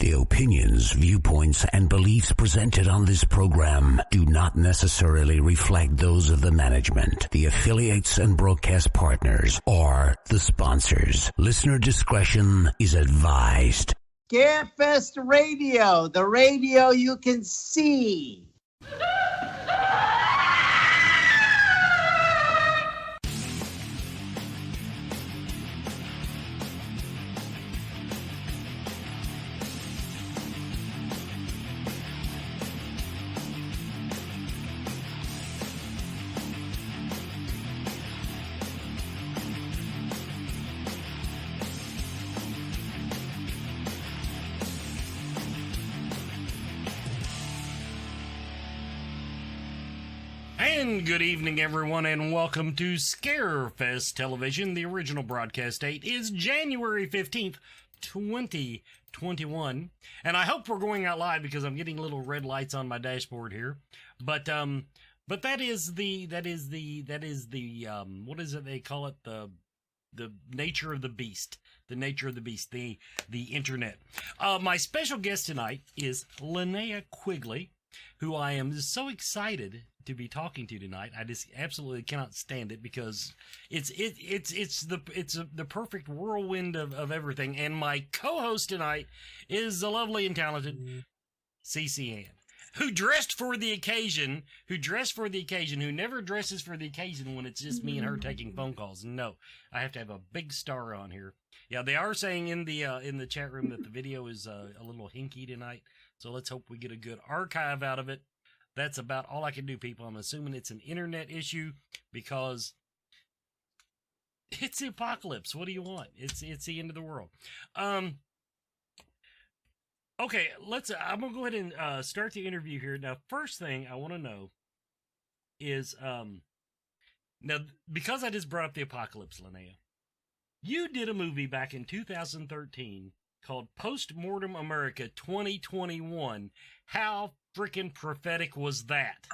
The opinions, viewpoints, and beliefs presented on this program do not necessarily reflect those of the management, the affiliates and broadcast partners, or the sponsors. Listener discretion is advised. Scarefest Radio, the radio you can see. And good evening, everyone, and welcome to Scarefest Television. The original broadcast date is January 15th, 2021. And I hope we're going out live because I'm getting little red lights on my dashboard here. But that is the what is it they call it? The nature of the beast. The nature of the beast, the internet. My special guest tonight is Linnea Quigley, who I am so excited to be talking to tonight. I just absolutely cannot stand it because it's the perfect whirlwind of everything. And my co-host tonight is the lovely and talented CC Ann, who dressed for the occasion, who never dresses for the occasion when it's just me and her taking phone calls. No, I have to have a big star on here. Yeah, they are saying in the chat room that the video is a little hinky tonight. So let's hope we get a good archive out of it. That's about all I can do, people. I'm assuming it's an internet issue because it's the apocalypse. What do you want? It's the end of the world. Okay, I'm gonna go ahead and start the interview here. Now, first thing I want to know is now, because I just brought up the apocalypse, Linnea, you did a movie back in 2013 called Postmortem America 2021. How freaking prophetic was that?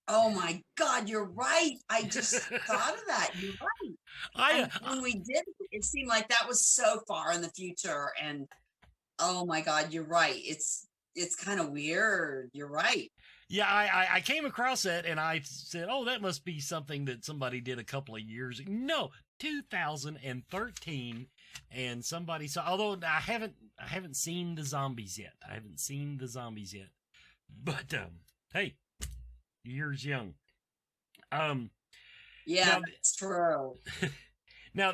Oh my God, you're right. I just thought of that. You're right. When we did it seemed like that was so far in the future. And oh my God, you're right. It's kind of weird. You're right. Yeah, I came across that and I said, oh, that must be something that somebody did a couple of years ago. No, 2013, and somebody saw. Although I haven't seen the zombies yet. But hey, years young. Yeah, now, that's true. Now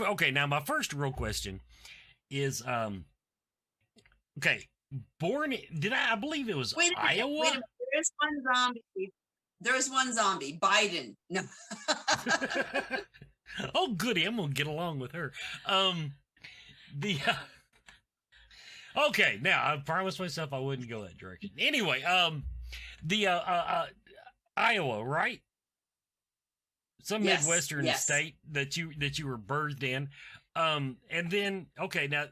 okay. Now my first real question is okay. I believe it was Iowa? Wait a minute. There's one zombie. Biden. No. Oh, goody. I'm going to get along with her. Okay, now, I promised myself I wouldn't go that direction. Anyway, Iowa, right? Some Midwestern state that you were birthed in. And then, okay, now,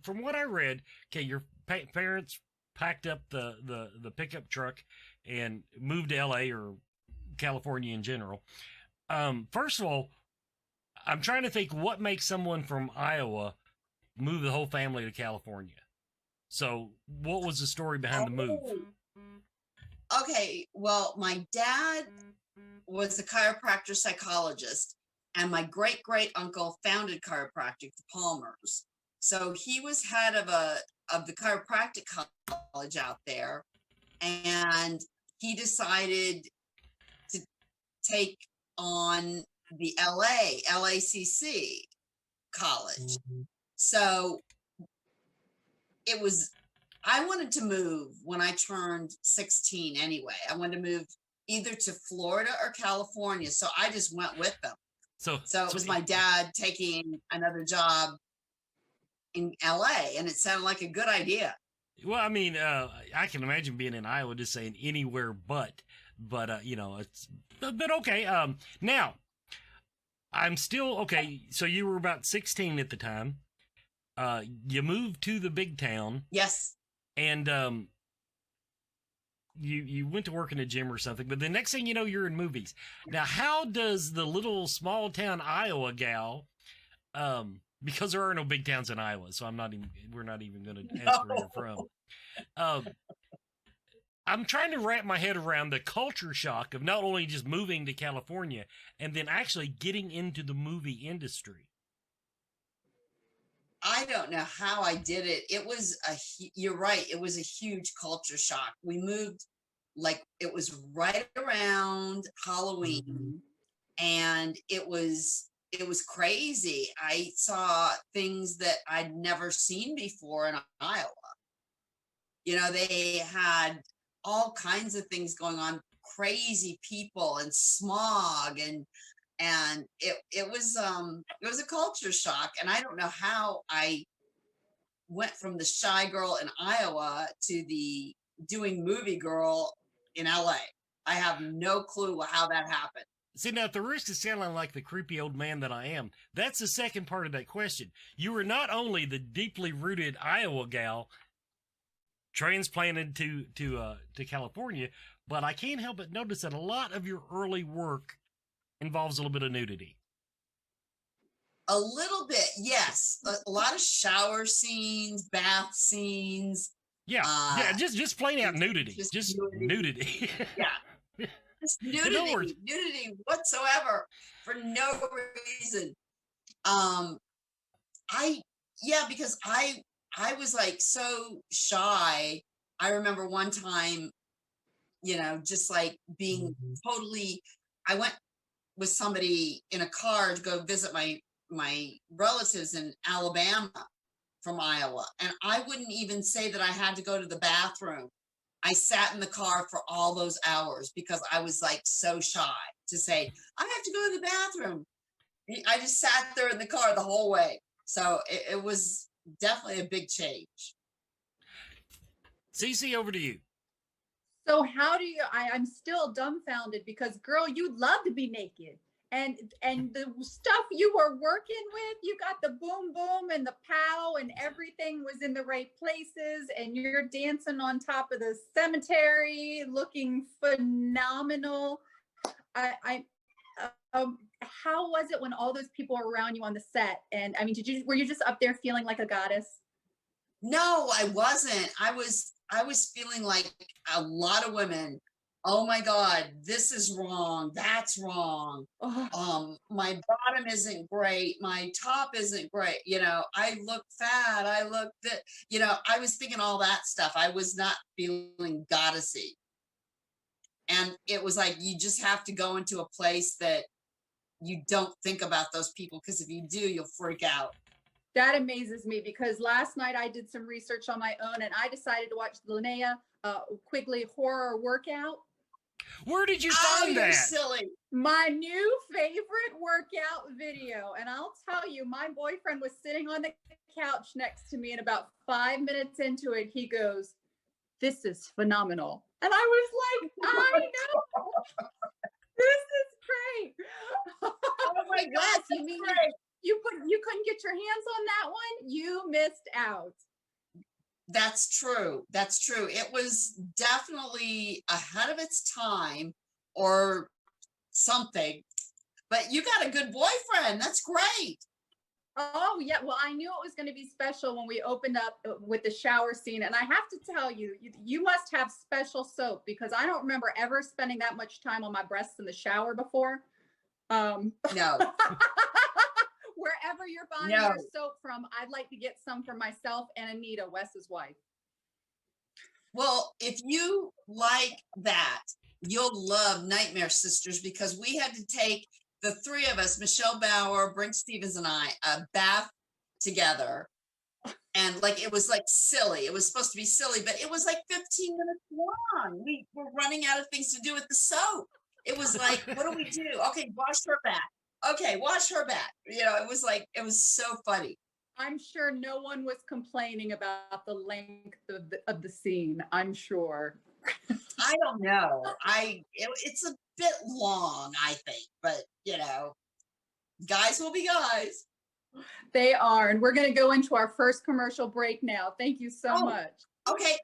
from what I read, okay, your parents packed up the pickup truck and moved to L.A. or California in general. First of all, I'm trying to think what makes someone from Iowa move the whole family to California. So what was the story behind the move? Okay, well, my dad was a chiropractor psychologist, and my great-great-uncle founded chiropractic, the Palmers. So he was head of the chiropractic college out there, and he decided to take on the LACC college. So I wanted to move when I turned 16 anyway. I wanted to move either to Florida or California. So I just went with them. So it was my dad taking another job in LA, and it sounded like a good idea. Well, I mean, I can imagine being in Iowa just saying anywhere but it's, but okay. Now, I'm still, okay, so you were about 16 at the time. You moved to the big town. Yes. And you went to work in a gym or something, but the next thing you know, you're in movies. Now, how does the little small town Iowa gal Because there are no big towns in Iowa, so we're not even going to ask where you're from. I'm trying to wrap my head around the culture shock of not only just moving to California and then actually getting into the movie industry. I don't know how I did it. You're right. It was a huge culture shock. We moved like it was right around Halloween, and it was crazy. I saw things that I'd never seen before in Iowa. You know, they had all kinds of things going on, crazy people and smog, and it was a culture shock. And I don't know how I went from the shy girl in Iowa to the doing movie girl in LA. I have no clue how that happened. See, now, at the risk of sounding like the creepy old man that I am, that's the second part of that question. You were not only the deeply rooted Iowa gal transplanted to California, but I can't help but notice that a lot of your early work involves a little bit of nudity. A little bit, yes. A lot of shower scenes, bath scenes. Yeah, just plain out nudity. Just nudity. Yeah. Just nudity whatsoever for no reason. Because I was like so shy. I remember one time, you know, just like being totally, I went with somebody in a car to go visit my relatives in Alabama from Iowa. And I wouldn't even say that I had to go to the bathroom. I sat in the car for all those hours because I was like so shy to say, I have to go to the bathroom. I just sat there in the car the whole way. So it was definitely a big change. Cece, over to you. So how do you, I'm still dumbfounded because, girl, you'd love to be naked. And the stuff you were working with, you got the boom boom and the pow and everything was in the right places, and you're dancing on top of the cemetery looking phenomenal. How was it when all those people were around you on the set? And I mean, were you just up there feeling like a goddess? No, I wasn't. I was feeling like a lot of women. Oh my God, this is wrong. That's wrong. My bottom isn't great. My top isn't great. You know, I look fat. I look that, you know, I was thinking all that stuff. I was not feeling goddessy. And it was like, you just have to go into a place that you don't think about those people, because if you do, you'll freak out. That amazes me, because last night I did some research on my own and I decided to watch the Linnea Quigley horror workout. Where did you find that? You're silly. My new favorite workout video. And I'll tell you, my boyfriend was sitting on the couch next to me, and about 5 minutes into it, he goes, "This is phenomenal." And I was like, I know. This is great. Oh my God. You mean you couldn't get your hands on that one? You missed out. That's true. That's true. It was definitely ahead of its time or something, but you got a good boyfriend. That's great. Oh yeah. Well, I knew it was going to be special when we opened up with the shower scene. And I have to tell you, you must have special soap, because I don't remember ever spending that much time on my breasts in the shower before. No. Wherever you're buying your soap from, I'd like to get some for myself and Anita, Wes's wife. Well, if you like that, you'll love Nightmare Sisters, because we had to take, the three of us, Michelle Bauer, Brink Stevens, and I, a bath together. And like, it was like silly. It was supposed to be silly, but it was like 15 minutes long. We were running out of things to do with the soap. It was like, what do we do? Okay, wash her back. Okay, wash her back. You know, it was so funny. I'm sure no one was complaining about the length of the scene, I'm sure. I don't know. It's a bit long, I think, but you know, guys will be guys. They are, and we're going to go into our first commercial break now. Thank you so much. Okay.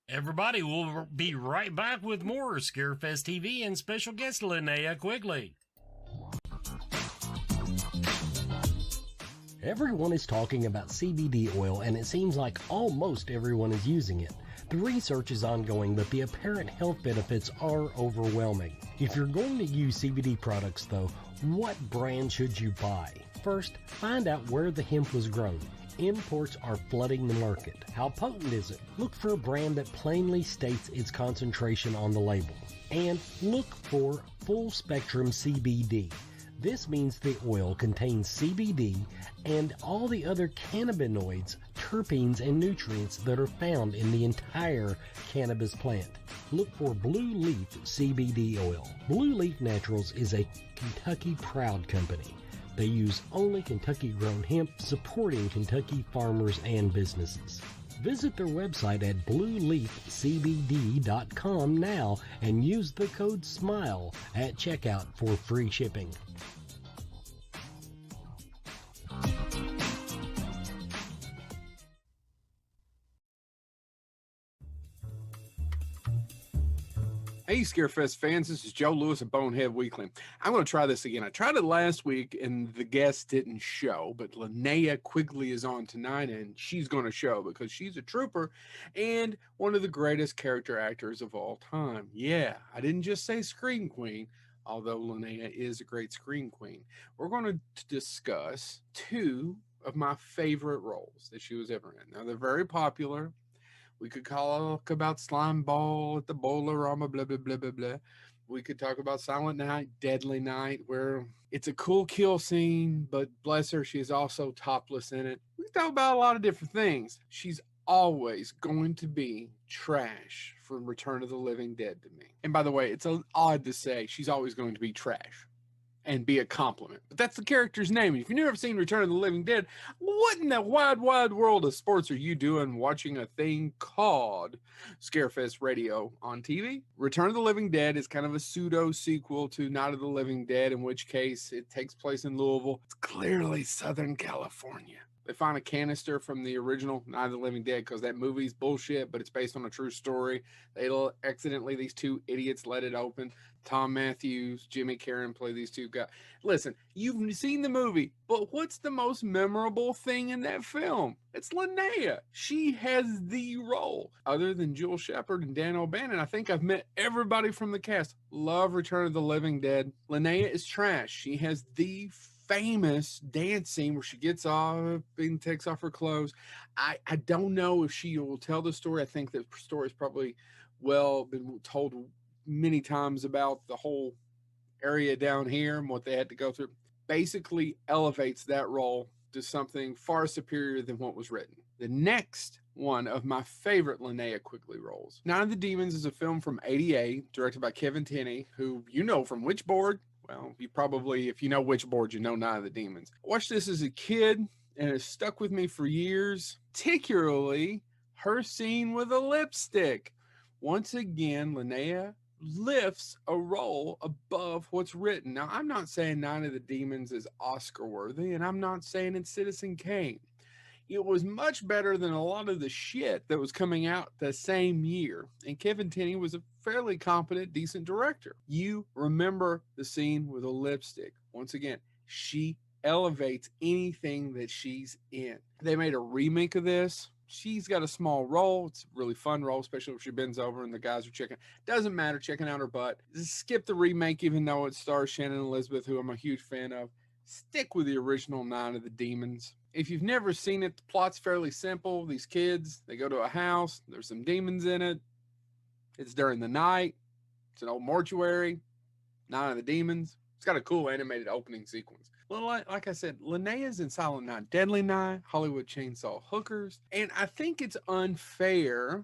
Everybody, will be right back with more Scarefest TV and special guest Linnea Quigley. Everyone is talking about CBD oil, and it seems like almost everyone is using it. The research is ongoing, but the apparent health benefits are overwhelming. If you're going to use CBD products, though, what brand should you buy? First, find out where the hemp was grown. Imports are flooding the market. How potent is it? Look for a brand that plainly states its concentration on the label. And look for full spectrum CBD. This means the oil contains CBD and all the other cannabinoids, terpenes, and nutrients that are found in the entire cannabis plant. Look for Blue Leaf CBD oil. Blue Leaf Naturals is a Kentucky proud company. They use only Kentucky-grown hemp, supporting Kentucky farmers and businesses. Visit their website at blueleafcbd.com now and use the code SMILE at checkout for free shipping. Hey, Scarefest fans, this is Joe Lewis of Bonehead Weekly. I'm going to try this again. I tried it last week and the guest didn't show, but Linnea Quigley is on tonight and she's going to show because she's a trooper and one of the greatest character actors of all time. Yeah, I didn't just say scream queen, although Linnea is a great scream queen. We're going to discuss two of my favorite roles that she was ever in. Now, they're very popular. We could talk about Slime Ball at the Bowl-O-Rama, blah, blah, blah, blah, blah. We could talk about Silent Night, Deadly Night, where it's a cool kill scene, but bless her, she's also topless in it. We can talk about a lot of different things. She's always going to be trash from Return of the Living Dead to me. And by the way, it's odd to say she's always going to be trash and be a compliment, but that's the character's name. If you've never seen Return of the Living Dead, what in the wide world of sports are you doing watching a thing called Scarefest Radio on TV? Return of the Living Dead is kind of a pseudo sequel to Night of the Living Dead, in which case it takes place in Louisville. It's clearly Southern California. They find a canister from the original Night of the Living Dead because that movie's bullshit, but it's based on a true story. Accidentally, these two idiots let it open. Tom Matthews, Jimmy Carran play these two guys. Listen, you've seen the movie, but what's the most memorable thing in that film? It's Linnea. She has the role. Other than Jewel Shepard and Dan O'Bannon, I think I've met everybody from the cast. Love Return of the Living Dead. Linnea is trash. She has the famous dance scene where she gets off and takes off her clothes. I don't know if she will tell the story. I think the story is probably been told many times about the whole area down here and what they had to go through. Basically elevates that role to something far superior than what was written. The next one of my favorite Linnea Quigley roles. Night of the Demons is a film from '88, directed by Kevin Tenney, who you know from which board? Well, you probably, if you know which board, you know Night of the Demons. I watched this as a kid, and it stuck with me for years, particularly her scene with a lipstick. Once again, Linnea lifts a role above what's written. Now, I'm not saying Night of the Demons is Oscar-worthy, and I'm not saying it's Citizen Kane. It was much better than a lot of the shit that was coming out the same year. And Kevin Tenney was a fairly competent, decent director. You remember the scene with a lipstick. Once again, she elevates anything that she's in. They made a remake of this. She's got a small role. It's a really fun role, especially if she bends over and the guys are checking. Doesn't matter, checking out her butt. Just skip the remake, even though it stars Shannon Elizabeth, who I'm a huge fan of. Stick with the original Night of the Demons. If you've never seen it, the plot's fairly simple. These kids, they go to a house. There's some demons in it. It's during the night. It's an old mortuary. Night of the Demons. It's got a cool animated opening sequence. Well, like I said, Linnea's in Silent Night, Deadly Night, Hollywood Chainsaw Hookers. And I think it's unfair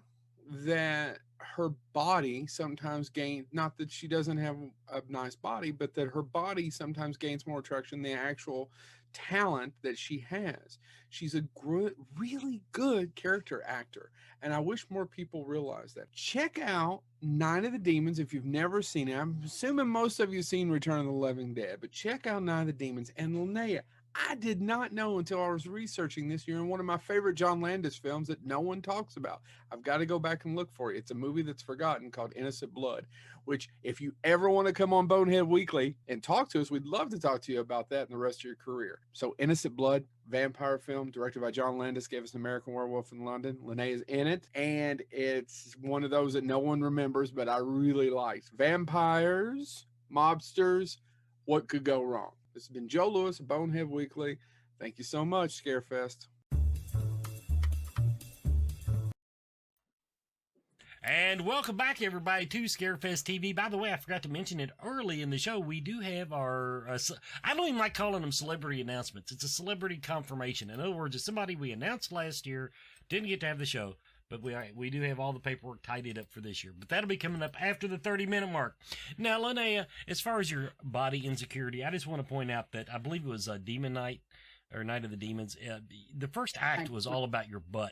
that her body sometimes gains, not that she doesn't have a nice body, but that her body sometimes gains more attraction than the actual talent that she has. She's a really good character actor, and I wish more people realize that. Check out Night of the Demons if you've never seen it. I'm assuming most of you have seen Return of the Living Dead, but check out Night of the Demons. And Linnea, I did not know until I was researching this year in one of my favorite John Landis films that no one talks about. I've got to go back and look for it. It's a movie that's forgotten called Innocent Blood, which if you ever want to come on Bonehead Weekly and talk to us, we'd love to talk to you about that in the rest of your career. So Innocent Blood, vampire film directed by John Landis, gave us American Werewolf in London. Linnea is in it, and it's one of those that no one remembers, but I really liked. Vampires, mobsters, what could go wrong? This has been Joe Lewis of Bonehead Weekly. Thank you so much, Scarefest. And welcome back, everybody, to Scarefest TV. By the way, I forgot to mention it early in the show. We do have our, I don't even like calling them celebrity announcements. It's a celebrity confirmation. In other words, it's somebody we announced last year, didn't get to have the show, but we do have all the paperwork tidied up for this year. But that'll be coming up after the 30-minute mark. Now, Linnea, as far as your body insecurity, I just want to point out that I believe it was Demon Night, or Night of the Demons. The first act was all about your butt.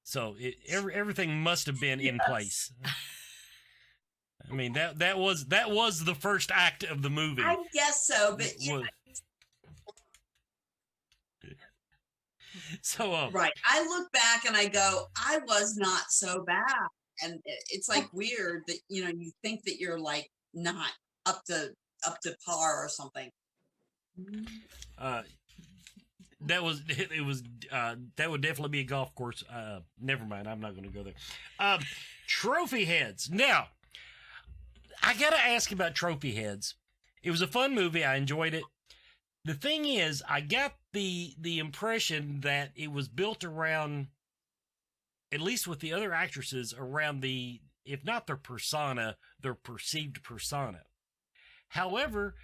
So everything must have been in place. I mean, that was the first act of the movie. I guess so, but yeah. So right. I look back and I go, I was not so bad. And it's like weird that, you think that you're like not up to par or something. That would definitely be a golf course. Never mind. I'm not going to go there. Trophy heads. Now, I got to ask about trophy heads. It was a fun movie. I enjoyed it. The thing is, I got the impression that it was built around, at least with the other actresses, around the, if not their persona, their perceived persona. However,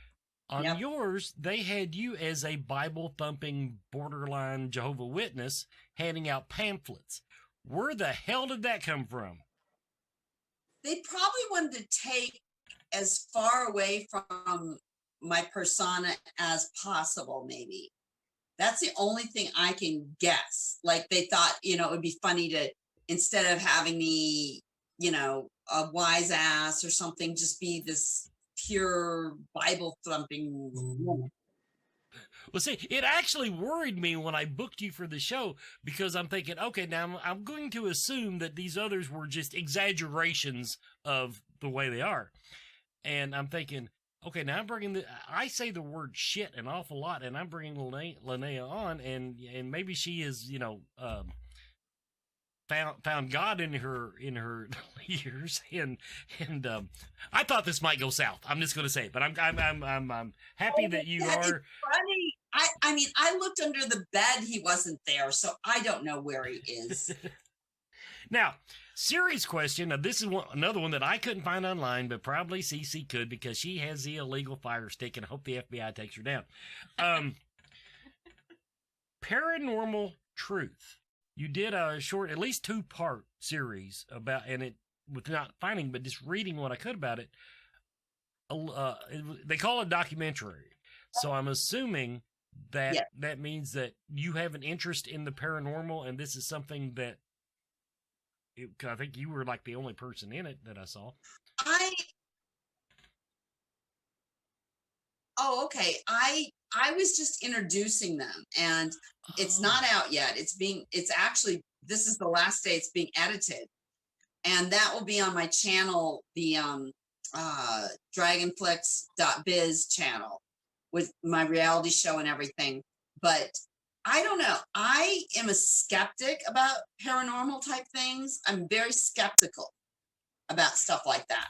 on yours, they had you as a Bible-thumping, borderline Jehovah's Witness handing out pamphlets. Where the hell did that come from? They probably wanted to take as far away from my persona as possible, maybe. That's the only thing I can guess. Like they thought, it would be funny to, instead of having me, a wise ass or something, just be this pure Bible thumping woman. Well, see, it actually worried me when I booked you for the show because I'm thinking, okay, now I'm going to assume that these others were just exaggerations of the way they are. And I'm thinking, okay, now I'm bringing I say the word shit an awful lot, and I'm bringing Linnea on, and maybe she is, found God in her years, and I thought this might go south. I'm just going to say it, but I'm happy that you are. Funny. I mean, I looked under the bed. He wasn't there, so I don't know where he is. Now, serious question. Now, this is another one that I couldn't find online, but probably Cece could because she has the illegal fire stick, and I hope the FBI takes her down. Paranormal Truth. You did a short, at least 2-part series about, and it, with not finding, but just reading what I could about it, they call it a documentary. So I'm assuming that that means that you have an interest in the paranormal, and this is something that I think you were like the only person in it that I saw. Oh, okay. I was just introducing them, and it's not out yet. It's actually, this is the last day it's being edited, and that will be on my channel, the dragonflix.biz channel with my reality show and everything. But I don't know. I am a skeptic about paranormal type things. I'm very skeptical about stuff like that.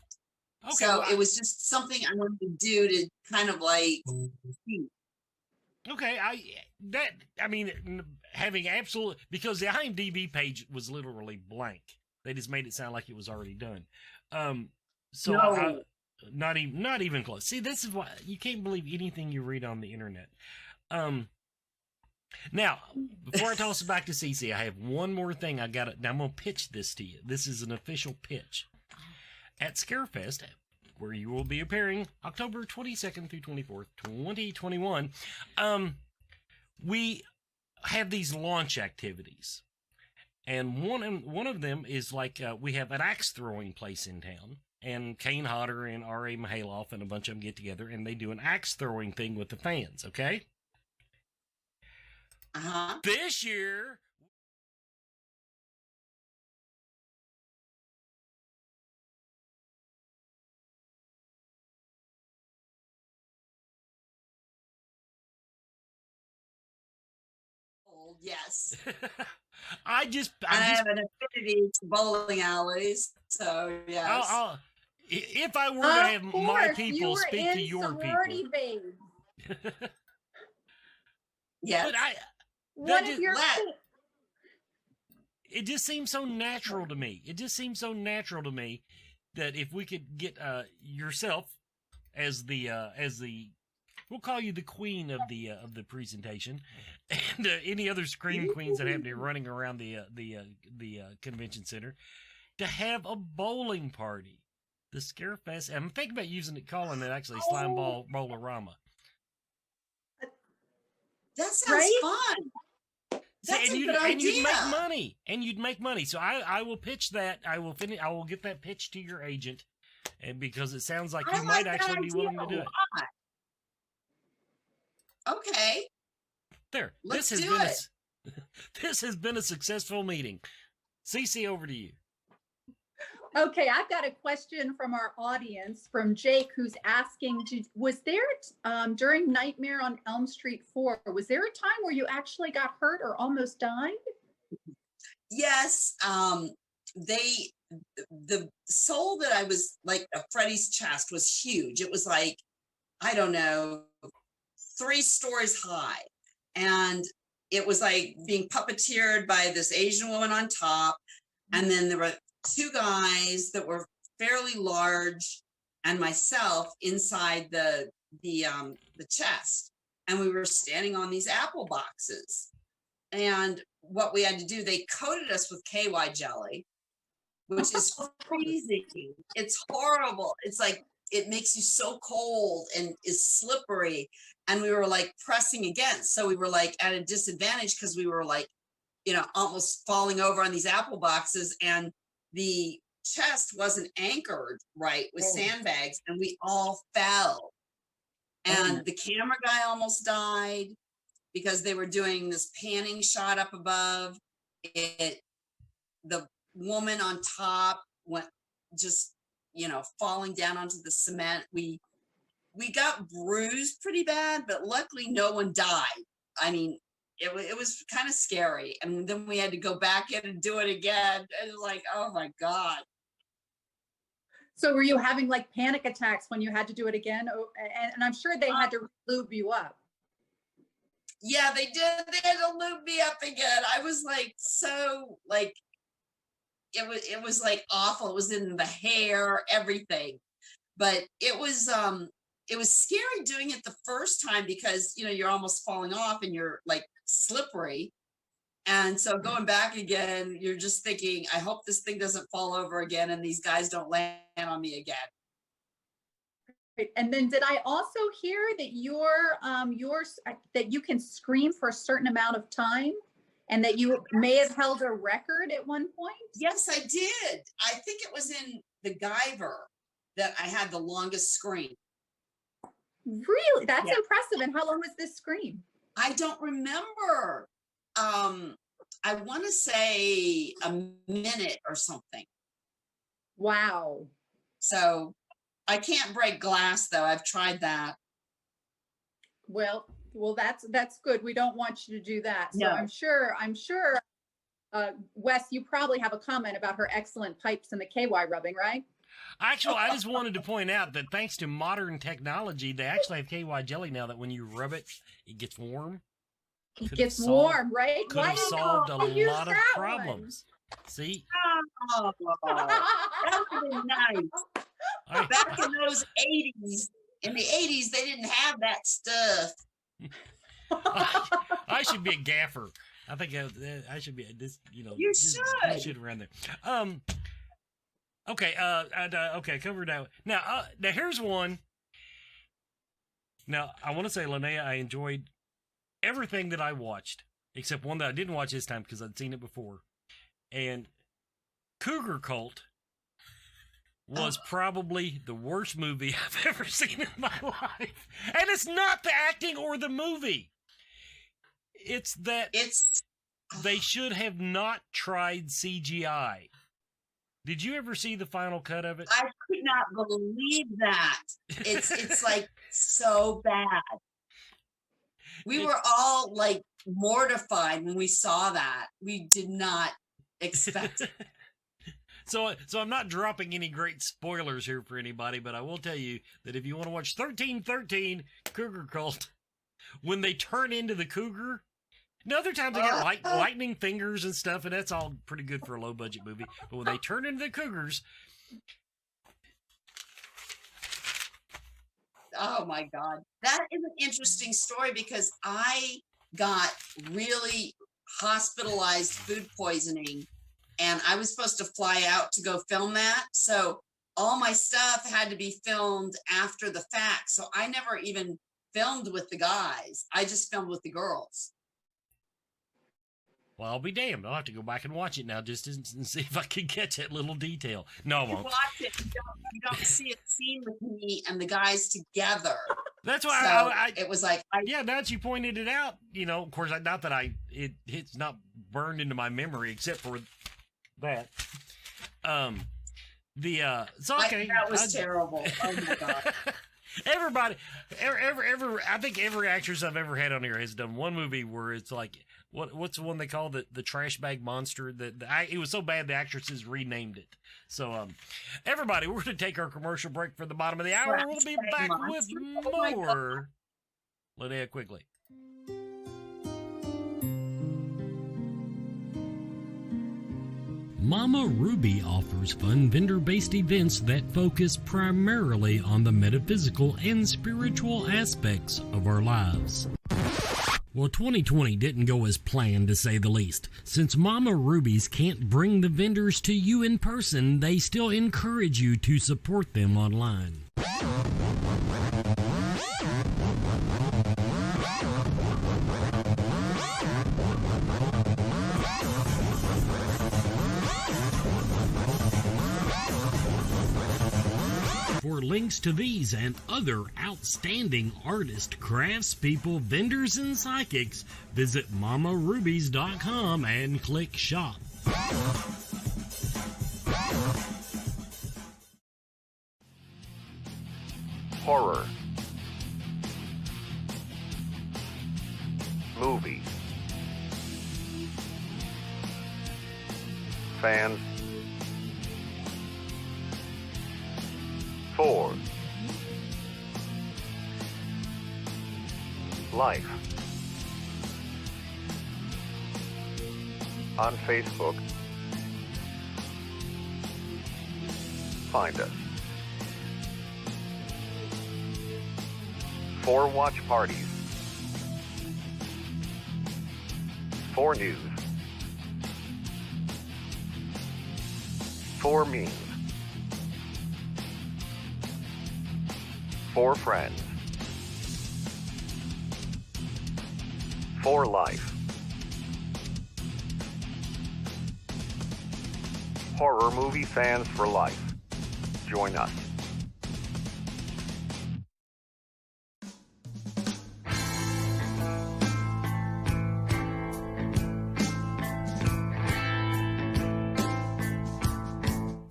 Okay, so it was just something I wanted to do to kind of like see. Okay, having absolute, because the IMDb page was literally blank. They just made it sound like it was already done. So no. Not even close. See, this is why you can't believe anything you read on the internet. Now, before I toss it back to Cece, I have one more thing now I'm going to pitch this to you. This is an official pitch. At Scarefest, where you will be appearing October 22nd through 24th, 2021, we have these launch activities. And one of them is like, we have an axe throwing place in town. And Kane Hodder and R.A. Mihailoff and a bunch of them get together, and they do an axe throwing thing with the fans, okay? This year, yes. I have an affinity to bowling alleys, so yes. If I were to have my people speak to your people, yes. But it just seems so natural to me. It just seems so natural to me that if we could get yourself as the we'll call you the queen of the presentation, and any other scream queens that happen to be running around the convention center, to have a bowling party, the Scarefest. I'm thinking about calling it actually Slime Ball Bowlerama. That sounds fun. That's a good idea. And you'd make money. And you'd make money. So I will pitch that. I will get that pitch to your agent, and because it sounds like you might actually be willing to do it. Okay. There. Let's do it. This has been a successful meeting. Cece, over to you. Okay, I've got a question from our audience, from Jake, who's asking, was there, during Nightmare on Elm Street 4, was there a time where you actually got hurt or almost died? Yes. The soul that I was, like, Freddy's chest was huge. It was like, I don't know, 3 stories high. And it was like being puppeteered by this Asian woman on top. And then there were 2 guys that were fairly large and myself inside the chest. And we were standing on these apple boxes. And what we had to do, they coated us with KY jelly, which is freezing. It's horrible. It's like, it makes you so cold and is slippery. And we were like pressing against. So we were like at a disadvantage because we were like, almost falling over on these apple boxes. And the chest wasn't anchored right with sandbags, and we all fell. And the camera guy almost died because they were doing this panning shot up above. The woman on top went just, falling down onto the cement. We got bruised pretty bad, but luckily no one died. I mean, it was kind of scary. And then we had to go back in and do it again. And like, oh my God. So were you having like panic attacks when you had to do it again? And I'm sure they had to lube you up. Yeah, they did. They had to lube me up again. I was like, so like, it was like awful. It was in the hair, everything. But it was scary doing it the first time because, you're almost falling off and you're like slippery. And so going back again, you're just thinking, I hope this thing doesn't fall over again and these guys don't land on me again. And then did I also hear that that you can scream for a certain amount of time and that you may have held a record at one point? Yes, I did. I think it was in the Guyver that I had the longest scream. Really? That's impressive. And how long was this scream? I don't remember. I want to say a minute or something. Wow. So I can't break glass though. I've tried that. Well, that's good. We don't want you to do that. So no. I'm sure, Wes, you probably have a comment about her excellent pipes and the KY rubbing, right? Actually, I just wanted to point out that thanks to modern technology, they actually have KY jelly now that when you rub it, it gets warm. It gets warm, right? Could have solved a lot of problems. See? Oh, that would have been nice. Back in those 80s, in the 80s, they didn't have that stuff. I should be a gaffer. I think I should be this. You should. Shit around there. Okay. Okay. Covered that. Now here's one. Now I want to say, Linnea, I enjoyed everything that I watched except one that I didn't watch this time because I'd seen it before. And Cougar Cult was probably the worst movie I've ever seen in my life. And it's not the acting or the movie. It's that they should have not tried CGI. Did you ever see the final cut of it? I could not believe that. It's like so bad. We were all like mortified when we saw that. We did not expect it. So I'm not dropping any great spoilers here for anybody, but I will tell you that if you want to watch 1313 Cougar Cult, when they turn into the cougar, and other times they got lightning fingers and stuff, and that's all pretty good for a low-budget movie. But when they turn into the cougars... Oh, my God. That is an interesting story because I got really hospitalized food poisoning, and I was supposed to fly out to go film that. So all my stuff had to be filmed after the fact. So I never even filmed with the guys. I just filmed with the girls. Well, I'll be damned. I'll have to go back and watch it now just to see if I can catch that little detail. No, I won't. Watch it. You don't see a scene with me and the guys together. That's why it was like... yeah, now that you pointed it out, you know, of course, not that it's not burned into my memory except for that. So, okay. That was terrible. Oh, my God. Everybody, I think every actress I've ever had on here has done one movie where it's like, what's the one they call the trash bag monster? It was so bad the actresses renamed it. So, everybody, we're going to take our commercial break for the bottom of the hour. We'll be back with more Linnea Quigley. Mama Ruby offers fun vendor-based events that focus primarily on the metaphysical and spiritual aspects of our lives. Well, 2020 didn't go as planned, to say the least. Since Mama Ruby's can't bring the vendors to you in person, they still encourage you to support them online. For links to these and other outstanding artists, craftspeople, vendors, and psychics, visit mamarubies.com and click shop. Horror. Movies. Fans. 4. Life. On Facebook. Find us. 4 watch parties. 4 news. 4 memes. 4 friends. 4 life. Horror movie fans for life. Join us.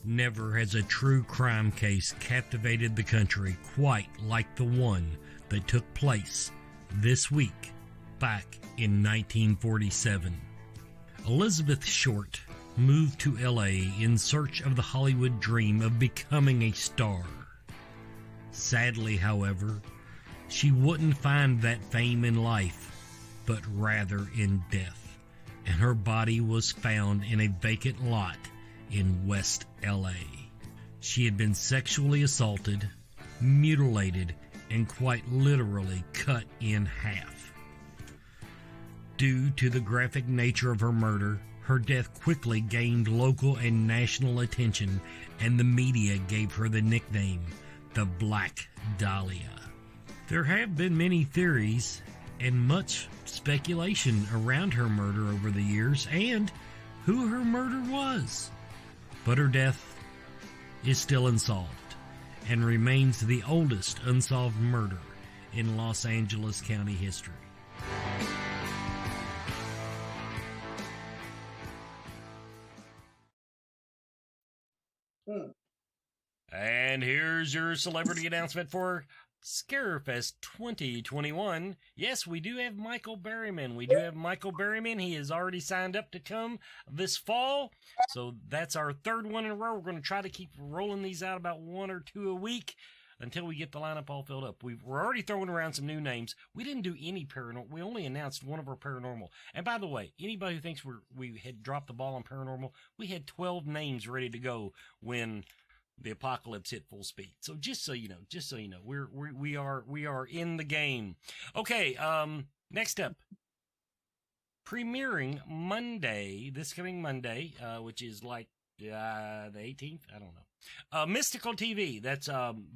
Never has a true crime case captivated the country quite like the one that took place this week back in 1947. Elizabeth Short moved to LA in search of the Hollywood dream of becoming a star. Sadly, however, she wouldn't find that fame in life, but rather in death, and her body was found in a vacant lot in West LA. She had been sexually assaulted, mutilated, and quite literally cut in half. Due to the graphic nature of her murder, her death quickly gained local and national attention, and the media gave her the nickname, the Black Dahlia. There have been many theories and much speculation around her murder over the years and who her murder was. But her death is still unsolved and remains the oldest unsolved murder in Los Angeles County history. And here's your celebrity announcement for Scarefest 2021. Yes, we do have Michael Berryman. He has already signed up to come this fall. So that's our third one in a row. We're going to try to keep rolling these out about 1 or 2 a week until we get the lineup all filled up. We're already throwing around some new names. We didn't do any paranormal. We only announced one of our paranormal. And by the way, anybody who thinks we had dropped the ball on paranormal, we had 12 names ready to go when the apocalypse hit full speed. So just so you know, we are in the game. Okay, next up, premiering Monday, this coming Monday, which is like the 18th. I don't know. Mystical TV. That's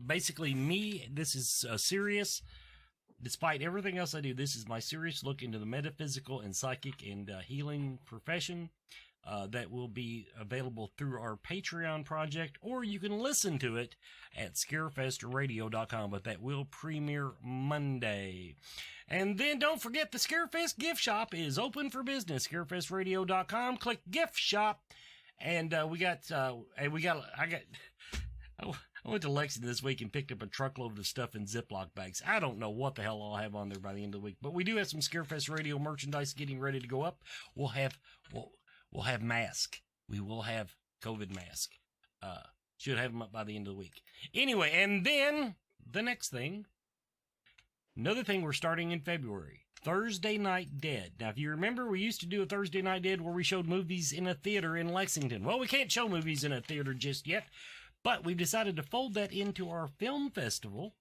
basically me. This is serious. Despite everything else I do, this is my serious look into the metaphysical and psychic and healing profession. That will be available through our Patreon project, or you can listen to it at scarefestradio.com, but that will premiere Monday. And then don't forget the Scarefest gift shop is open for business, scarefestradio.com. Click gift shop, and I went to Lexington this week and picked up a truckload of stuff in Ziploc bags. I don't know what the hell I'll have on there by the end of the week, but we do have some Scarefest Radio merchandise getting ready to go up. We'll have mask. We will have COVID mask. Should have them up by the end of the week. Anyway, and then the next thing, another thing we're starting in February, Thursday Night Dead. Now, if you remember, we used to do a Thursday Night Dead where we showed movies in a theater in Lexington. Well, we can't show movies in a theater just yet, but we've decided to fold that into our film festival.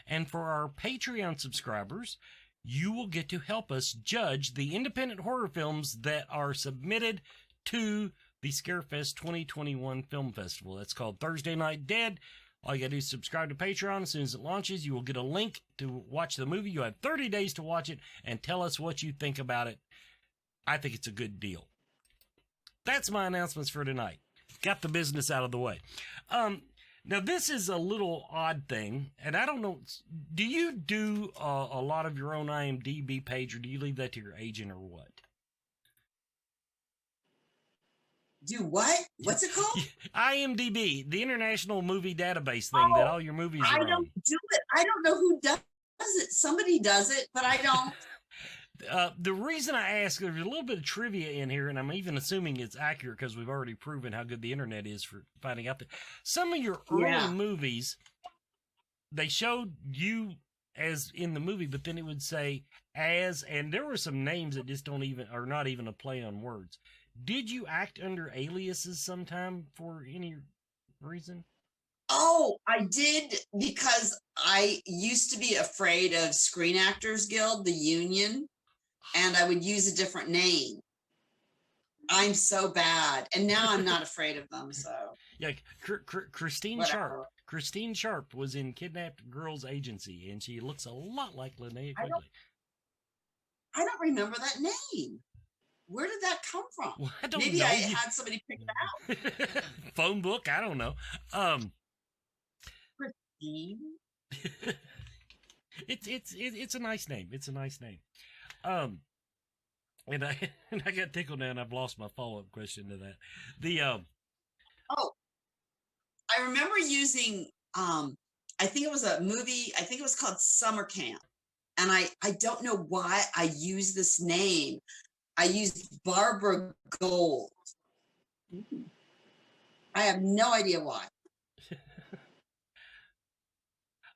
And for our Patreon subscribers, you will get to help us judge the independent horror films that are submitted to the Scarefest 2021 Film Festival. That's called Thursday Night Dead. All you gotta do is subscribe to Patreon. As soon as it launches, you will get a link to watch the movie. You have 30 days to watch it and tell us what you think about it. I think it's a good deal. That's my announcements for tonight. Got the business out of the way. Now, this is a little odd thing, and I don't know, do you do a lot of your own IMDb page, or do you leave that to your agent, or what? Do what? What's it called? IMDb, the International Movie Database thing that all your movies are on. I don't do it. I don't know who does it. Somebody does it, but I don't. The reason I ask, there's a little bit of trivia in here, and I'm even assuming it's accurate because we've already proven how good the internet is for finding out that some of your early movies, they showed you as in the movie, but then it would say as, and there were some names that just don't even, are not even a play on words. Did you act under aliases sometime for any reason? Oh, I did, because I used to be afraid of Screen Actors Guild, the union, and I would use a different name. I'm so bad, and now I'm not afraid of them. So yeah, Christine Sharp. Christine Sharp was in Kidnapped Girls Agency, and she looks a lot like Linnea Quigley. I don't remember that name. Where did that come from? Well, Maybe I had somebody pick it out. Phone book? I don't know. Christine. It's a nice name. It's a nice name. And I got tickled now, and I've lost my follow-up question to that. I remember using I think it was a movie, I think it was called Summer Camp. And I don't know why I used this name. I used Barbara Gold. I have no idea why.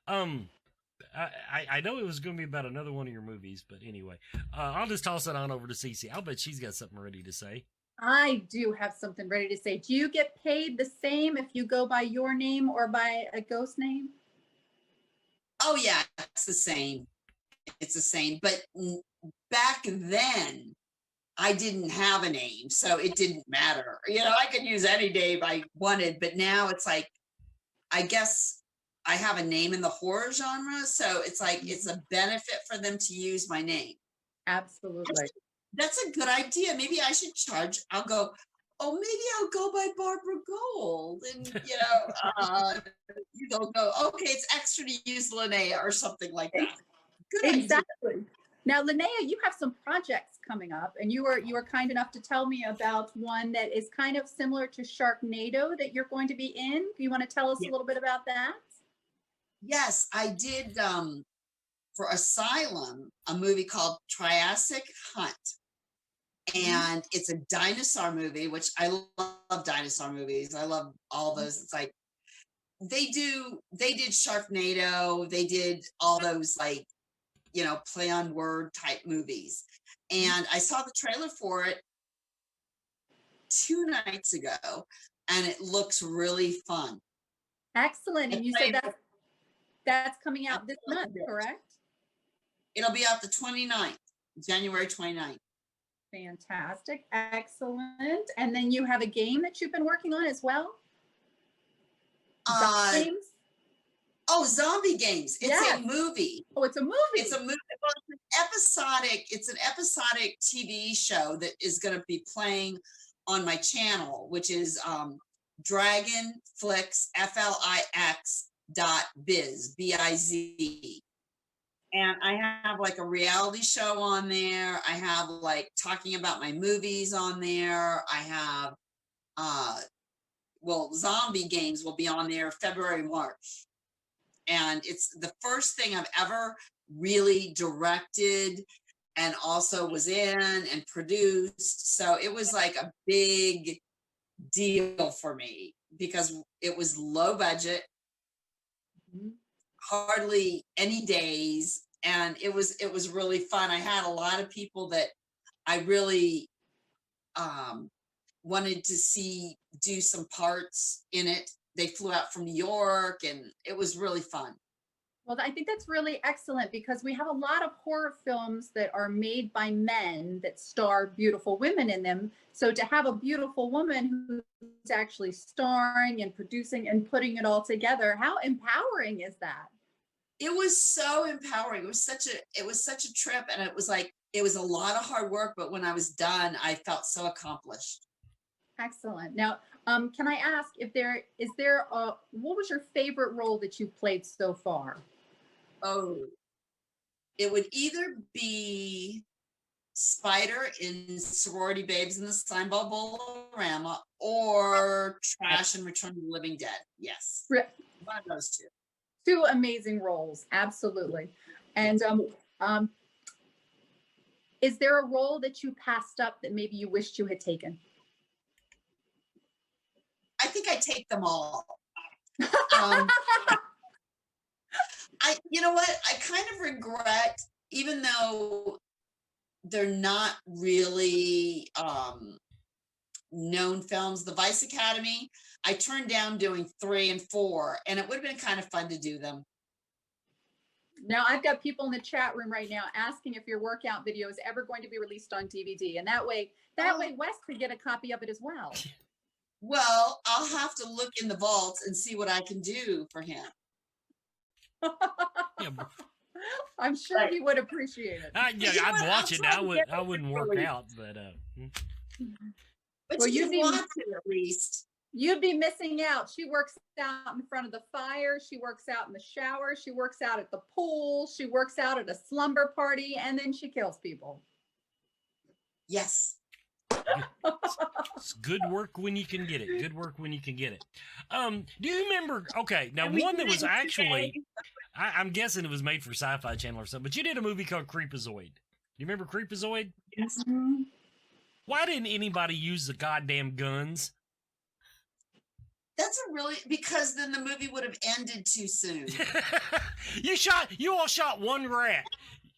I know it was going to be about another one of your movies, but anyway, I'll just toss it on over to Cece. I'll bet she's got something ready to say. I do have something ready to say. Do you get paid the same if you go by your name or by a ghost name? Oh yeah, it's the same. It's the same. But back then, I didn't have a name, so it didn't matter. You know, I could use any name I wanted, but now it's like, I guess I have a name in the horror genre, so it's like it's a benefit for them to use my name. Absolutely. That's a good idea. Maybe I should charge. I'll go, maybe I'll go by Barbara Gold. And, you go, okay, it's extra to use Linnea or something like that. Good exactly. idea. Now, Linnea, you have some projects coming up, and you were kind enough to tell me about one that is kind of similar to Sharknado that you're going to be in. Do you want to tell us a little bit about that? Yes, I did for Asylum a movie called Triassic Hunt. And it's a dinosaur movie, which I love dinosaur movies. I love all those. It's like they did Sharknado, they did all those like, you know, play on word type movies. And I saw the trailer for it 2 nights ago, and it looks really fun. Excellent. And you said that's coming out this month, correct? It'll be out the 29th, January 29th. Fantastic. Excellent. And then you have a game that you've been working on as well? Games? Oh, Zombie Games. It's a movie. Oh, it's a movie. It's a movie. Well, it's an episodic TV show that is going to be playing on my channel, which is Dragonflix, FLIX.biz, BIZ. And I have like a reality show on there. I have like talking about my movies on there. I have, Zombie Games will be on there February, March. And it's the first thing I've ever really directed and also was in and produced. So it was like a big deal for me because it was low budget, hardly any days, and it was really fun. I had a lot of people that I really wanted to see do some parts in it. They flew out from New York, and it was really fun. Well, I think that's really excellent because we have a lot of horror films that are made by men that star beautiful women in them. So to have a beautiful woman who's actually starring and producing and putting it all together, how empowering is that? It was so empowering. It was such a trip, and it was a lot of hard work, but when I was done, I felt so accomplished. Excellent. Now, can I ask what was your favorite role that you played so far? Oh, it would either be Spider in Sorority Babes in the Slimeball Bolorama or Trash in Return of the Living Dead. Yes. One of those two. 2 amazing roles. Absolutely. And is there a role that you passed up that maybe you wished you had taken? I think I take them all. You know what? I kind of regret, even though they're not really known films, the Vice Academy, I turned down doing 3 and 4, and it would have been kind of fun to do them. Now, I've got people in the chat room right now asking if your workout video is ever going to be released on DVD, and that way Wes could get a copy of it as well. Well, I'll have to look in the vaults and see what I can do for him. I'm sure he would appreciate it. I'd watch it. I wouldn't work out, but well, you'd want to at least. You'd be missing out. She works out in front of the fire. She works out in the shower. She works out at the pool. She works out at a slumber party, and then she kills people. Yes. It's good work when you can get it. Good work when you can get it. Do you remember? Okay, now one that was actually, I'm guessing it was made for Sci-Fi Channel or something, but you did a movie called Creepazoid. Do you remember Creepazoid? Yes. Why didn't anybody use the goddamn guns? That's because then the movie would have ended too soon. You all shot one rat.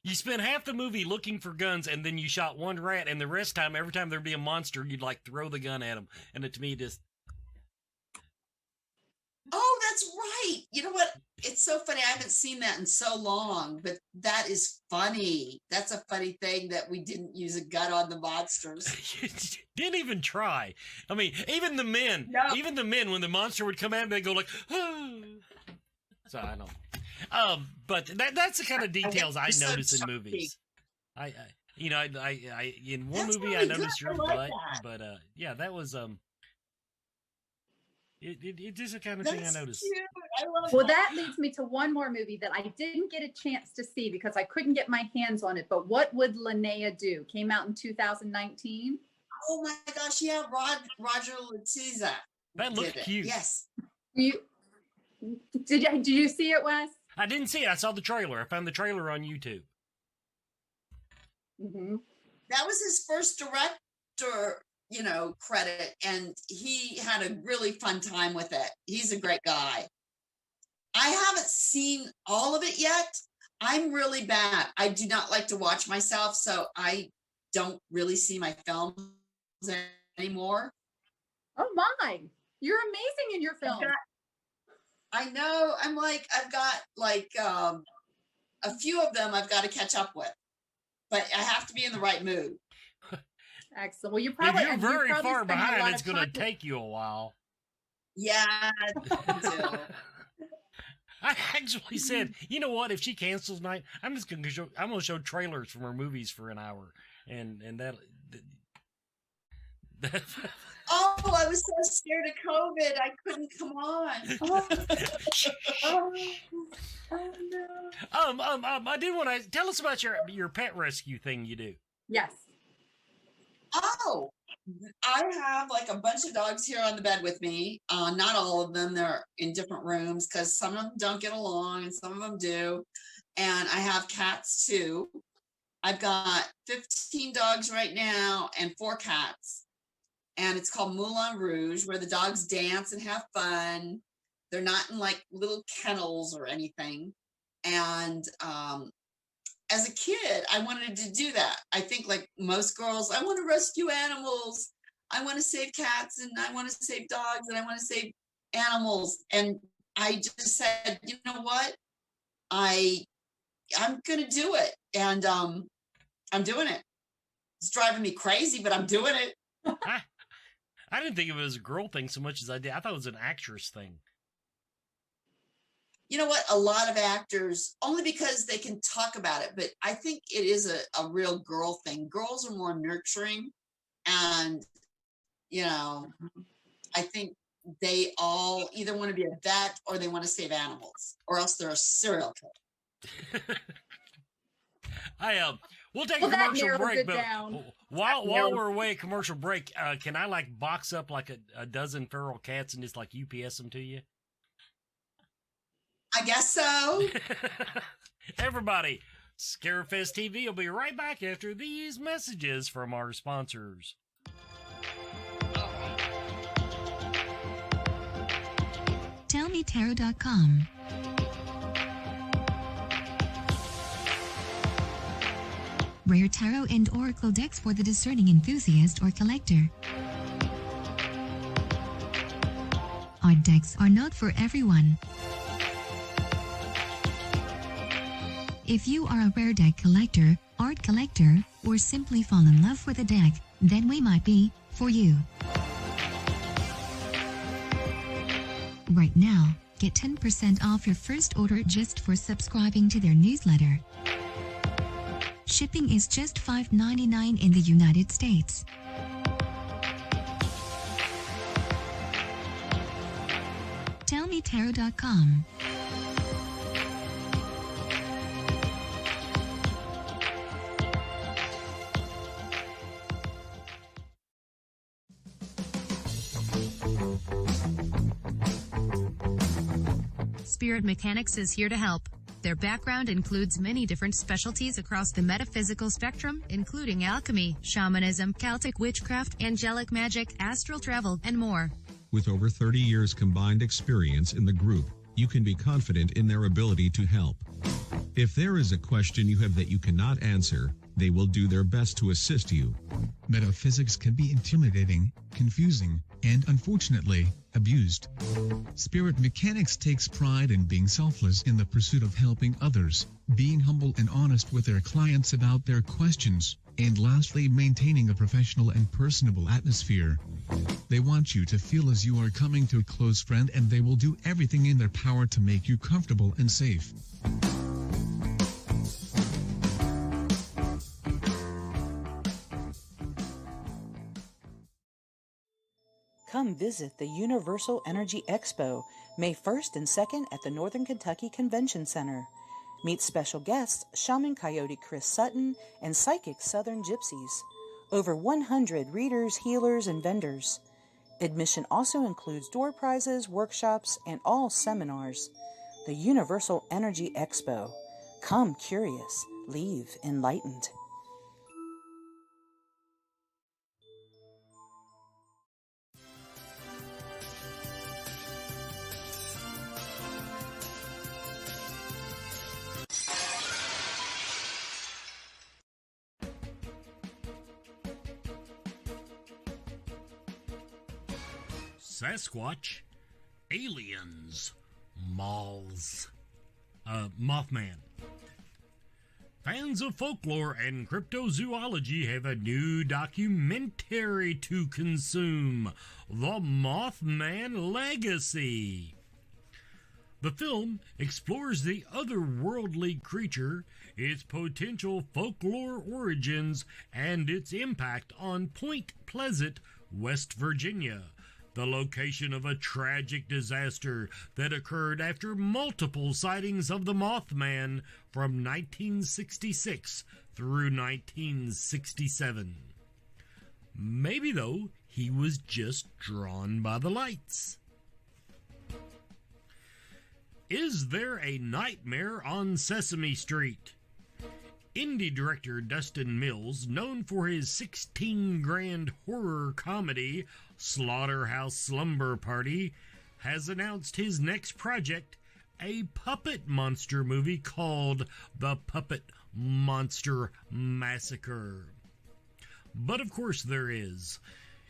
You spent half the movie looking for guns, and then you shot one rat, and the rest of the time, every time there'd be a monster, you'd like throw the gun at him. And to me, just... Oh, that's right. You know what? It's so funny. I haven't seen that in so long, but that is funny. That's a funny thing that we didn't use a gun on the monsters. Didn't even try. I mean, even the men, when the monster would come at, they'd go like, oh. So I don't. But that's the kind of details I notice in movies. I in one movie I noticed your butt, but yeah, that was It's just the kind of thing I noticed. Cute. I love Well, that leads me to one more movie that I didn't get a chance to see because I couldn't get my hands on it. But What Would Linnea Do? Came out in 2019. Oh my gosh, yeah, Roger Letizia. That looked cute. Yes. Did you see it, Wes? I didn't see it. I saw the trailer. I found the trailer on YouTube. Mm-hmm. That was his first director, credit, and he had a really fun time with it. He's a great guy. I haven't seen all of it yet. I'm really bad. I do not like to watch myself, so I don't really see my films anymore. Oh my, you're amazing in your film. I know. I've got a few of them I've got to catch up with, but I have to be in the right mood. Excellent. Well, if you're very far behind, it's going to take you a while. Yeah, I do. I actually said, you know what? If she cancels tonight, I'm going to show trailers from her movies for an hour, and that. Oh, I was so scared of COVID, I couldn't come on. Oh no. I did want to tell us about your pet rescue thing you do. Yes. Oh, I have a bunch of dogs here on the bed with me. Not all of them. They're in different rooms because some of them don't get along and some of them do. And I have cats too. I've got 15 dogs right now and 4 cats. And it's called Moulin Rouge, where the dogs dance and have fun. They're not in little kennels or anything. And as a kid, I wanted to do that. I think like most girls, I want to rescue animals. I want to save cats and I want to save dogs and I want to save animals. And I just said, you know what? I'm going to do it. And I'm doing it. It's driving me crazy, but I'm doing it. I didn't think of it as a girl thing so much as I did. I thought it was an actress thing. You know what? A lot of actors, only because they can talk about it, but I think it is a real girl thing. Girls are more nurturing and, I think they all either want to be a vet or they want to save animals or else they're a serial killer. We'll take a commercial break, but while we're away at commercial break, can I box up a dozen feral cats and just UPS them to you? I guess so. Everybody, Scarefest TV will be right back after these messages from our sponsors. TellMeTarot.com. Rare tarot and oracle decks for the discerning enthusiast or collector. Our decks are not for everyone. If you are a rare deck collector, art collector, or simply fall in love with a deck, then we might be for you. Right now, get 10% off your first order just for subscribing to their newsletter. Shipping is just $5.99 in the United States. TellMeTarot.com. Spirit Mechanics is here to help. Their background includes many different specialties across the metaphysical spectrum, including alchemy, shamanism, Celtic witchcraft, angelic magic, astral travel, and more. With over 30 years combined experience in the group, you can be confident in their ability to help. If there is a question you have that you cannot answer, they will do their best to assist you. Metaphysics can be intimidating, confusing, and unfortunately, abused. Spirit Mechanics takes pride in being selfless in the pursuit of helping others, being humble and honest with their clients about their questions, and lastly, maintaining a professional and personable atmosphere. They want you to feel as you are coming to a close friend, and they will do everything in their power to make you comfortable and safe. Come visit the Universal Energy Expo, May 1st and 2nd at the Northern Kentucky Convention Center. Meet special guests, Shaman Coyote Chris Sutton and Psychic Southern Gypsies. Over 100 readers, healers, and vendors. Admission also includes door prizes, workshops, and all seminars. The Universal Energy Expo. Come curious, leave enlightened. Sasquatch, aliens, malls, Mothman. Fans of folklore and cryptozoology have a new documentary to consume, The Mothman Legacy. The film explores the otherworldly creature, its potential folklore origins, and its impact on Point Pleasant, West Virginia, the location of a tragic disaster that occurred after multiple sightings of the Mothman from 1966 through 1967. Maybe, though, he was just drawn by the lights. Is there a nightmare on Sesame Street? Indie director Dustin Mills, known for his 16-grand horror comedy Slaughterhouse Slumber Party, has announced his next project, a puppet monster movie called The Puppet Monster Massacre. But of course there is.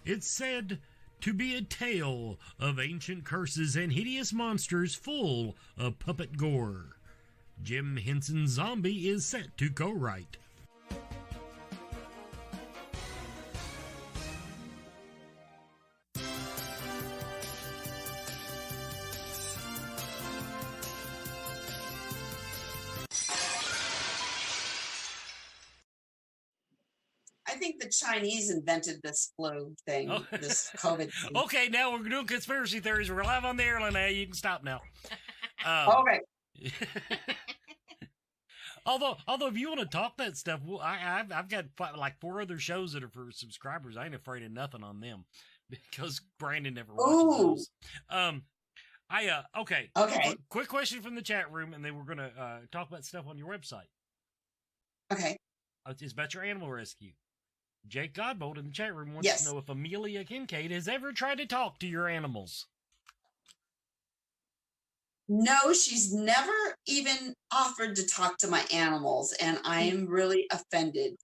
It's said to be a tale of ancient curses and hideous monsters full of puppet gore. Jim Henson's Zombie is set to co-write. I think the Chinese invented this flu thing, this COVID thing. Okay, now we're doing conspiracy theories. We're live on the air, Linnea. You can stop now. Okay. Although, if you want to talk that stuff, well, I've got like 4 other shows that are for subscribers. I ain't afraid of nothing on them because Brandon never watches those. Okay. Quick question from the chat room, and then we're gonna talk about stuff on your website. Okay. It's about your animal rescue. Jake Godbold in the chat room wants to know if Amelia Kincaid has ever tried to talk to your animals. No, she's never even offered to talk to my animals, and I am really offended.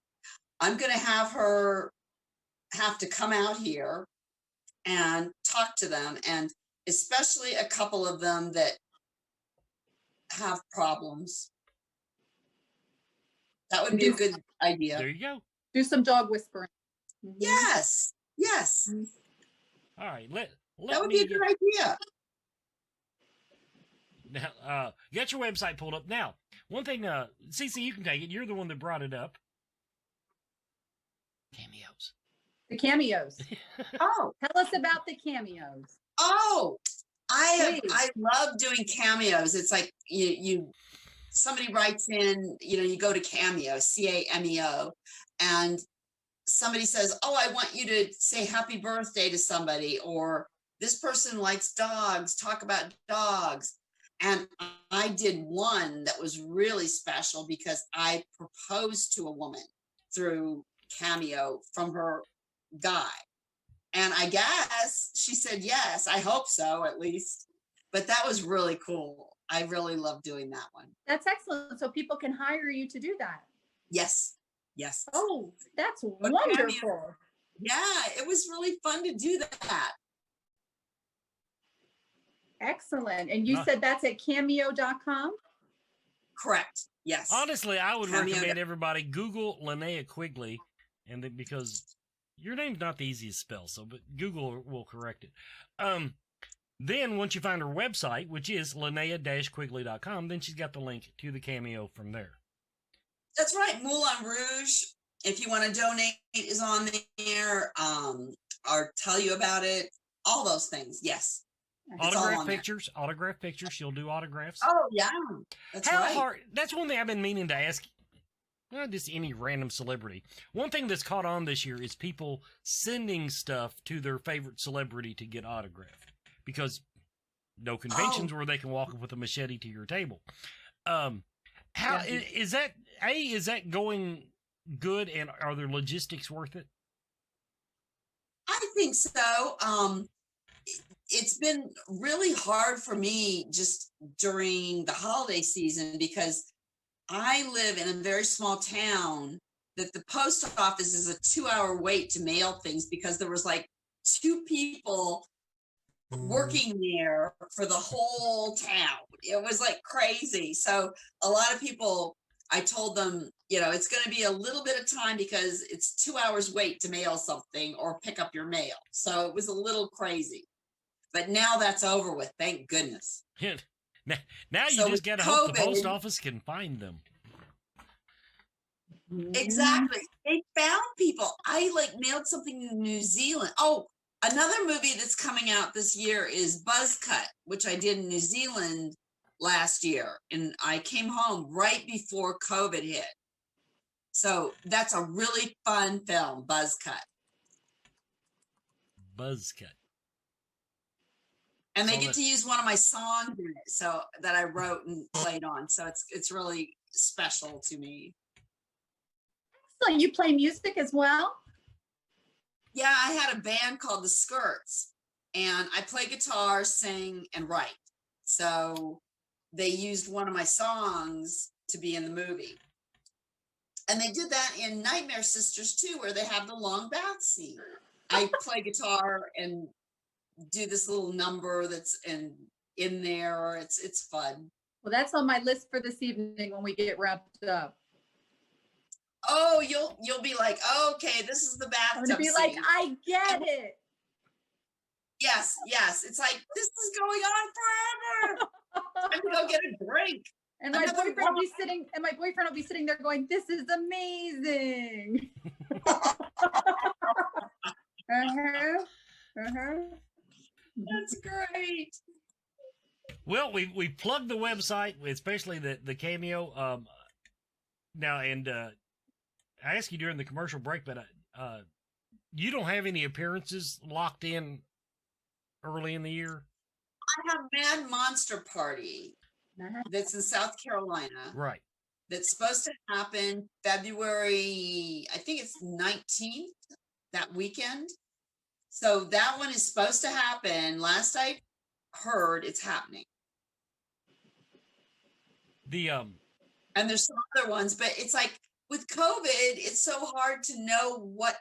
I'm going to have her have to come out here and talk to them, and especially a couple of them that have problems. That would be a good idea. There you go. Do some dog whispering. Yes. Yes. All right. Let that would be a good idea. Now, you got your website pulled up. Now, one thing, Cece, you can take it. You're the one that brought it up. Cameos. The cameos. Oh. Tell us about the cameos. Oh, I love doing cameos. It's like you somebody writes in, you go to Cameo, Cameo, and somebody says, oh, I want you to say happy birthday to somebody, or this person likes dogs, talk about dogs. And I did one that was really special because I proposed to a woman through Cameo from her guy. And I guess she said yes. I hope so, at least. But that was really cool. I really love doing that one. That's excellent. So people can hire you to do that. Yes. Yes. Oh, that's wonderful. Cameo. Yeah, it was really fun to do that. Excellent. And you said that's at cameo.com? Correct. Yes. Honestly, I would recommend everybody Google Linnea Quigley, and then, because your name's not the easiest spell, but Google will correct it. Then once you find her website, which is Linnea-Quigley.com, then she's got the link to the Cameo from there. That's right. Moulin Rouge, if you want to donate, is on there, or tell you about it. all those things. Yes. Autograph pictures. She'll do autographs. Oh yeah, that's How right. hard? That's one thing I've been meaning to ask. Well, just any random celebrity. One thing that's caught on this year is people sending stuff to their favorite celebrity to get autographed, because no conventions where they can walk up with a machete to your table. Is that going good, and are their logistics worth it? I think so. It's been really hard for me just during the holiday season, because I live in a very small town that the post office is a 2-hour wait to mail things, because there was like 2 people working there for the whole town. It was like crazy. So a lot of people, I told them, it's going to be a little bit of time, because it's 2 hours wait to mail something or pick up your mail. So it was a little crazy, but now that's over with. Thank goodness. Now you just got to hope the post office can find them. Exactly. They found people. I mailed something in New Zealand. Oh, another movie that's coming out this year is Buzzcut, which I did in New Zealand last year. And I came home right before COVID hit. So that's a really fun film, Buzzcut. And they get to use one of my songs in it, so that I wrote and played on. So it's really special to me. So you play music as well? Yeah, I had a band called The Skirts, and I play guitar, sing, and write. So they used one of my songs to be in the movie. And they did that in Nightmare Sisters too, where they have the long bath scene. I play guitar and do this little number that's in there. It's fun. Well, that's on my list for this evening when we get wrapped up. Oh, you'll be like, oh, okay, this is the bathtub. I'm gonna be scene. like, I get it. Yes. It's like, this is going on forever. I'm gonna go get a drink. And my boyfriend will be sitting there going, this is amazing. That's great. Well, we plugged the website, especially the Cameo. Now, and I asked you during the commercial break, but you don't have any appearances locked in early in the year? I have Mad Monster Party that's in South Carolina. Right. That's supposed to happen February, I think it's 19th, that weekend. So that one is supposed to happen. Last I heard, it's happening. And there's some other ones, but it's like with COVID, it's so hard to know what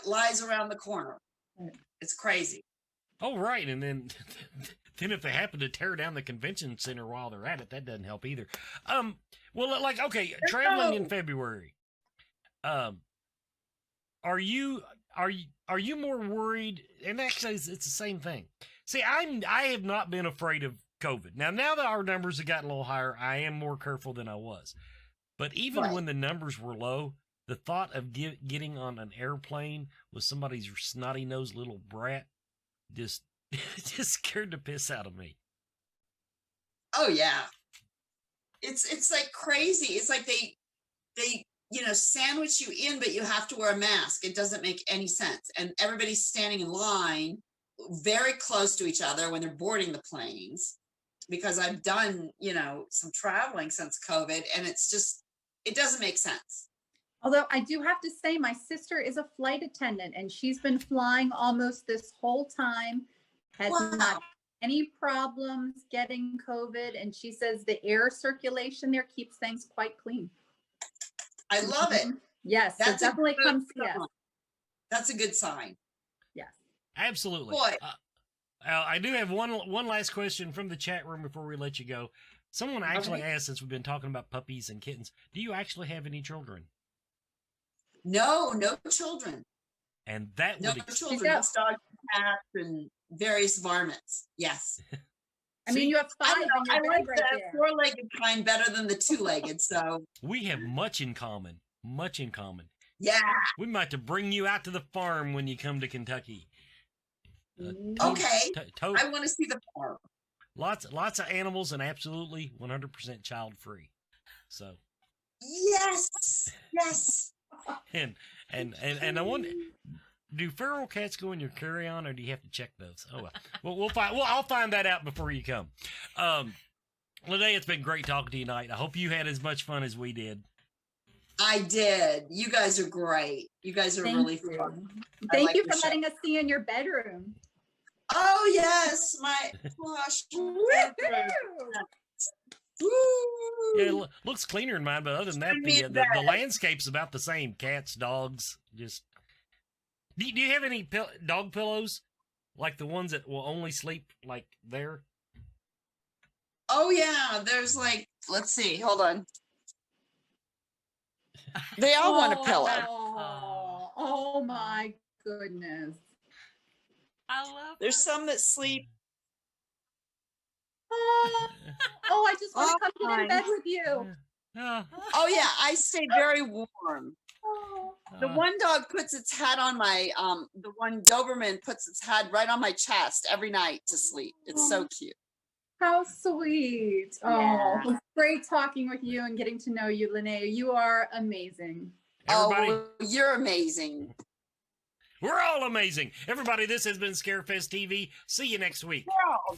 lies around the corner. It's crazy. Oh, right. And then if they happen to tear down the convention center while they're at it, that doesn't help either. Well, like, okay, traveling in February. Are you more worried? And actually, it's the same thing. See, I have not been afraid of COVID. Now that our numbers have gotten a little higher, I am more careful than I was. But even when the numbers were low, the thought of getting on an airplane with somebody's snotty-nosed little brat just scared the piss out of me. Oh yeah, it's like crazy. It's like they sandwich you in, but you have to wear a mask. It doesn't make any sense. And everybody's standing in line very close to each other when they're boarding the planes, because I've done, some traveling since COVID, and it doesn't make sense. Although I do have to say, my sister is a flight attendant, and she's been flying almost this whole time, has not any problems getting COVID, and she says the air circulation there keeps things quite clean. I love it. Yes, so definitely come see us. That's a good sign. Yes, absolutely. Boy. I do have one last question from the chat room before we let you go. Someone actually asked, since we've been talking about puppies and kittens, do you actually have any children? No children. And that no children. Just dogs, cats, and various varmints. Yes. I mean, you have 5. I like the 4-legged kind better than the 2-legged. So we have much in common. Much in common. Yeah. We might have to bring you out to the farm when you come to Kentucky. Okay. I want to see the farm. Lots of animals and absolutely 100% child free. So. Yes. And I wonder, do feral cats go in your carry-on, or do you have to check those? Oh well, we'll find. Well, I'll find that out before you come. Linnea, it's been great talking to you tonight. I hope you had as much fun as we did. I did. You guys are great. You guys are really fun. Thank you for letting us see in your bedroom. Oh yes, my plush bedroom. Yeah, it looks cleaner than mine, but other than that, the landscape's about the same. Cats, dogs, just. Do you have any dog pillows, like the ones that will only sleep like there? Oh yeah, there's like, let's see, hold on. They all want a pillow. Oh my goodness! I love. There's some that sleep. I just want to come get in bed with you. Oh yeah, I stay very warm. The one dog puts its head on my the one Doberman puts its head right on my chest every night to sleep. It's so cute. How sweet. Yeah. It was great talking with you and getting to know you, Linnea. You are amazing. Everybody, you're amazing. We're all amazing. Everybody, this has been Scarefest TV. See you next week. Yeah.